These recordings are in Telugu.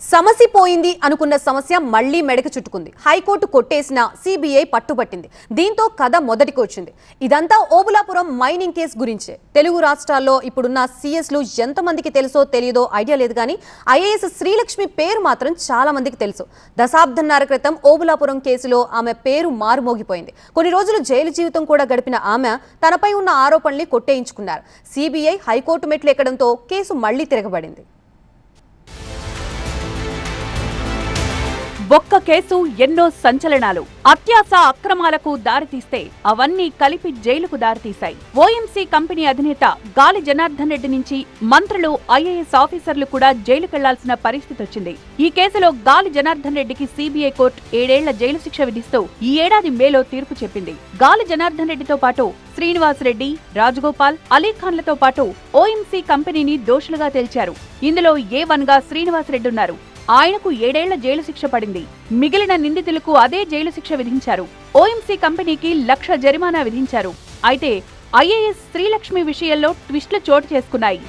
సమస్య పోయింది అనుకున్న సమస్య మళ్లీ మెడకు చుట్టుకుంది. హైకోర్టు కొట్టేసిన సిబిఐ పట్టుబట్టింది. దీంతో కథ మొదటికి వచ్చింది. ఇదంతా ఓబులాపురం మైనింగ్ కేసు గురించే. తెలుగు రాష్ట్రాల్లో ఇప్పుడున్న సిఎస్లు ఎంతమందికి తెలుసో తెలియదో ఐడియా లేదు కానీ ఐఏఎస్ శ్రీలక్ష్మి పేరు మాత్రం చాలా మందికి తెలుసు. దశాబ్దన్నర క్రితం ఓబులాపురం కేసులో ఆమె పేరు మారుమోగిపోయింది. కొన్ని రోజులు జైలు జీవితం కూడా గడిపిన ఆమె తనపై ఉన్న ఆరోపణల్ని కొట్టేయించుకున్నారు. సిబిఐ హైకోర్టు మెట్లు ఎక్కడంతో కేసు మళ్లీ తిరగబడింది. ఒక్క కేసు ఎన్నో సంచలనాలు, అత్యాస అక్రమాలకు దారితీస్తే అవన్నీ కలిపి జైలుకు దారితీశాయి. ఓఎంసీ కంపెనీ అధినేత గాలి జనార్దన్ రెడ్డి నుంచి మంత్రులు, ఐఏఎస్ ఆఫీసర్లు కూడా జైలుకెళ్లాల్సిన పరిస్థితి వచ్చింది. ఈ కేసులో గాలి జనార్దన్ రెడ్డికి సిబిఐ కోర్టు 7 ఏళ్ల జైలు శిక్ష విధిస్తూ ఈ ఏడాది మేలో తీర్పు చెప్పింది. గాలి జనార్దన్ రెడ్డితో పాటు శ్రీనివాస్ రెడ్డి, రాజగోపాల్, అలీఖాన్లతో పాటు ఓఎంసీ కంపెనీని దోషులుగా తేల్చారు. ఇందులో A1 గా శ్రీనివాస్ రెడ్డి ఉన్నారు. ఆయనకు 7 ఏళ్ల జైలు శిక్ష పడింది. మిగిలిన నిందితులకు అదే జైలు శిక్ష విధించారు. ఓఎంసీ కంపెనీకి 1 లక్ష జరిమానా విధించారు. అయితే ఐఏఎస్ శ్రీలక్ష్మి విషయంలో ట్విస్టులు చోటు చేసుకున్నాయి.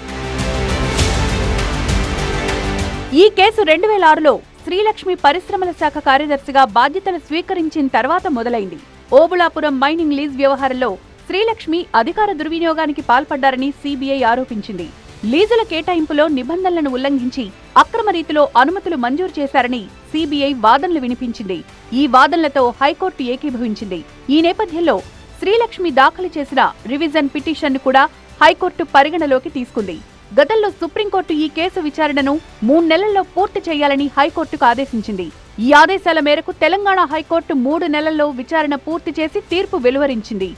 ఈ కేసు 2006లో శ్రీలక్ష్మి పరిశ్రమల శాఖ కార్యదర్శిగా బాధ్యతలు స్వీకరించిన తర్వాత మొదలైంది. ఓబులాపురం మైనింగ్ లీజ్ వ్యవహారంలో శ్రీలక్ష్మి అధికార దుర్వినియోగానికి పాల్పడ్డారని సిబిఐ ఆరోపించింది. లీజుల కేటాయింపులో నిబంధనలను ఉల్లంఘించి అక్రమ రీతిలో అనుమతులు మంజూరు చేశారని సిబిఐ వాదనలు వినిపించింది. ఈ వాదనలతో హైకోర్టు ఏకీభవించింది. ఈ నేపథ్యంలో శ్రీలక్ష్మి దాఖలు చేసిన రివిజన్ పిటిషన్ను కూడా హైకోర్టు పరిగణలోకి తీసుకుంది. గతంలో సుప్రీంకోర్టు ఈ కేసు విచారణను 3 నెలల్లో పూర్తి చేయాలని హైకోర్టుకు ఆదేశించింది. ఈ ఆదేశాల మేరకు తెలంగాణ హైకోర్టు 3 నెలల్లో విచారణ పూర్తి చేసి తీర్పు వెలువరించింది.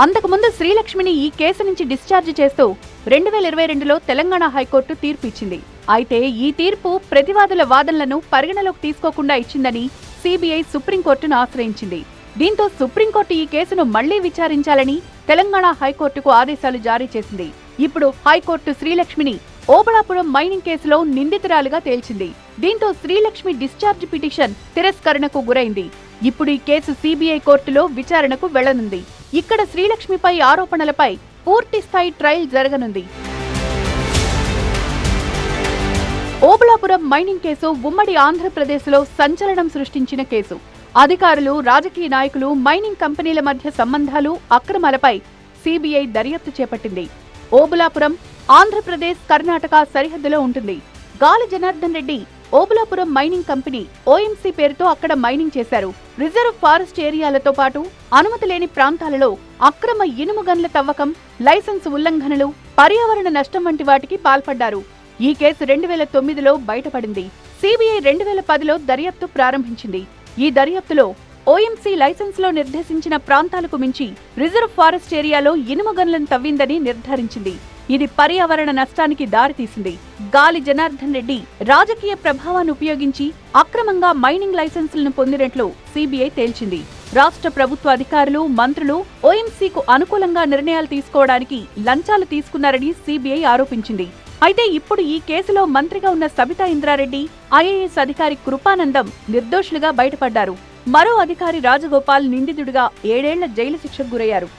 అంతకుముందు శ్రీలక్ష్మిని ఈ కేసు నుంచి డిశ్చార్జ్ చేస్తూ 2022లో తెలంగాణ హైకోర్టు తీర్పు ఇచ్చింది. అయితే ఈ తీర్పు ప్రతివాదుల వాదనలను పరిగణలోకి తీసుకోకుండా ఇచ్చిందని సిబిఐ సుప్రీంకోర్టును ఆశ్రయించింది. దీంతో సుప్రీంకోర్టు ఈ కేసును మళ్లీ విచారించాలని తెలంగాణ హైకోర్టుకు ఆదేశాలు జారీ చేసింది. ఇప్పుడు హైకోర్టు శ్రీలక్ష్మిని ఓబులాపురం మైనింగ్ కేసులో నిందితురాలుగా తేల్చింది. దీంతో శ్రీలక్ష్మి డిశ్చార్జ్ పిటిషన్ తిరస్కరణకు గురైంది. ఇప్పుడు ఈ కేసు సిబిఐ కోర్టులో విచారణకు వెళ్లనుంది. ఇక్కడ శ్రీలక్ష్మిపై ఆరోపణలపై పూర్తి స్థాయి ట్రయల్ జరగనుంది. ఓబులాపురం మైనింగ్ కేసు ఉమ్మడి ఆంధ్రప్రదేశ్లో సంచలనం సృష్టించిన కేసు. అధికారులు, రాజకీయ నాయకులు, మైనింగ్ కంపెనీల మధ్య సంబంధాలు, అక్రమాలపై సిబిఐ దర్యాప్తు చేపట్టింది. ఓబులాపురం ఆంధ్రప్రదేశ్, కర్ణాటక సరిహద్దులో ఉంటుంది. గాలి Janardhan Reddy Obulapuram mining company OMC పేరుతో అక్కడ మైనింగ్ చేశారు. రిజర్వ్ ఫారెస్ట్ ఏరియాలతో పాటు అనుమతి లేని ప్రాంతాలలో అక్రమ ఇనుము గన్ల తవ్వకం, లైసెన్స్ ఉల్లంఘనలు, పర్యావరణ నష్టం వంటి వాటికి పాల్పడ్డారు. ఈ కేసు 2009లో బయటపడింది. సిబిఐ 2010లో దర్యాప్తు ప్రారంభించింది. ఈ దర్యాప్తులో ఓఎంసీ లైసెన్స్ లో నిర్దేశించిన ప్రాంతాలకు మించి రిజర్వ్ ఫారెస్ట్ ఏరియాలో ఇనుము గన్లను తవ్విందని నిర్ధారించింది. ఇది పర్యావరణ నష్టానికి దారితీసింది. గాలి జనార్దన్ రెడ్డి రాజకీయ ప్రభావాన్ని ఉపయోగించి అక్రమంగా మైనింగ్ లైసెన్సులను పొందినట్లు సిబిఐ తేల్చింది. రాష్ట్ర ప్రభుత్వ అధికారులు, మంత్రులు ఓఎంసీకు అనుకూలంగా నిర్ణయాలు తీసుకోవడానికి లంచాలు తీసుకున్నారని సిబిఐ ఆరోపించింది. అయితే ఇప్పుడు ఈ కేసులో మంత్రిగా ఉన్న సబితా ఇంద్రారెడ్డి, ఐఏఎస్ అధికారి కృపానందం నిర్దోషులుగా బయటపడ్డారు. మరో అధికారి రాజగోపాల్ నిందితుడిగా 7 ఏళ్ల జైలు శిక్షకు గురయ్యారు.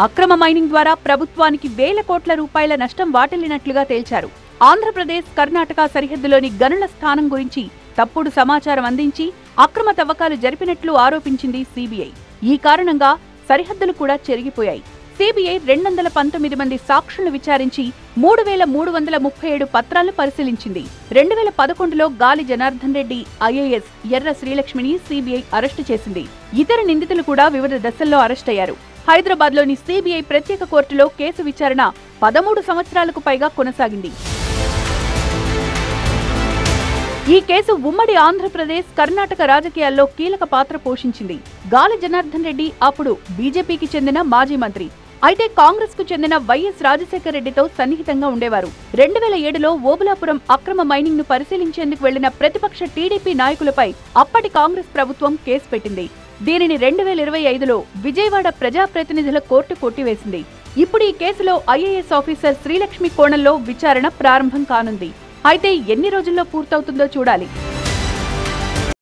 అక్రమ మైనింగ్ ద్వారా ప్రభుత్వానికి వేల కోట్ల రూపాయల నష్టం వాటిల్లినట్లుగా తేల్చారు. ఆంధ్రప్రదేశ్, కర్ణాటక సరిహద్దులోని గనుల స్థానం గురించి తప్పుడు సమాచారం అందించి అక్రమ తవ్వకాలు జరిపినట్లు ఆరోపించింది సిబిఐ. ఈ కారణంగా సరిహద్దులు కూడా చెరిగిపోయాయి. సిబిఐ 219 మంది సాక్షులను విచారించి 3337 పత్రాలను పరిశీలించింది. 2011లో గాలి జనార్దన్ రెడ్డి, ఐఏఎస్ ఎర్ర శ్రీలక్ష్మిని సిబిఐ అరెస్టు చేసింది. ఇతర నిందితులు కూడా వివిధ దశల్లో అరెస్టయ్యారు. హైదరాబాద్లోని సిబిఐ ప్రత్యేక కోర్టులో కేసు విచారణ 13 సంవత్సరాలకు పైగా కొనసాగింది. ఈ కేసు ఉమ్మడి ఆంధ్రప్రదేశ్, కర్ణాటక రాజకీయాల్లో కీలక పాత్ర పోషించింది. గాలి జనార్దన్ రెడ్డి అప్పుడు బీజేపీకి చెందిన మాజీ మంత్రి. అయితే కాంగ్రెస్ కు చెందిన వైఎస్ రాజశేఖర రెడ్డితో సన్నిహితంగా ఉండేవారు. 2007లో ఓబులాపురం అక్రమ మైనింగ్ ను పరిశీలించేందుకు వెళ్లిన ప్రతిపక్ష టీడీపీ నాయకులపై అప్పటి కాంగ్రెస్ ప్రభుత్వం కేసు పెట్టింది. దీనిని 2025లో విజయవాడ ప్రజాప్రతినిధుల కోర్టు కొట్టివేసింది. ఇప్పుడు ఈ కేసులో ఐఏఎస్ ఆఫీసర్ శ్రీలక్ష్మి కోణంలో విచారణ ప్రారంభం కానుంది. అయితే ఎన్ని రోజుల్లో పూర్తవుతుందో చూడాలి.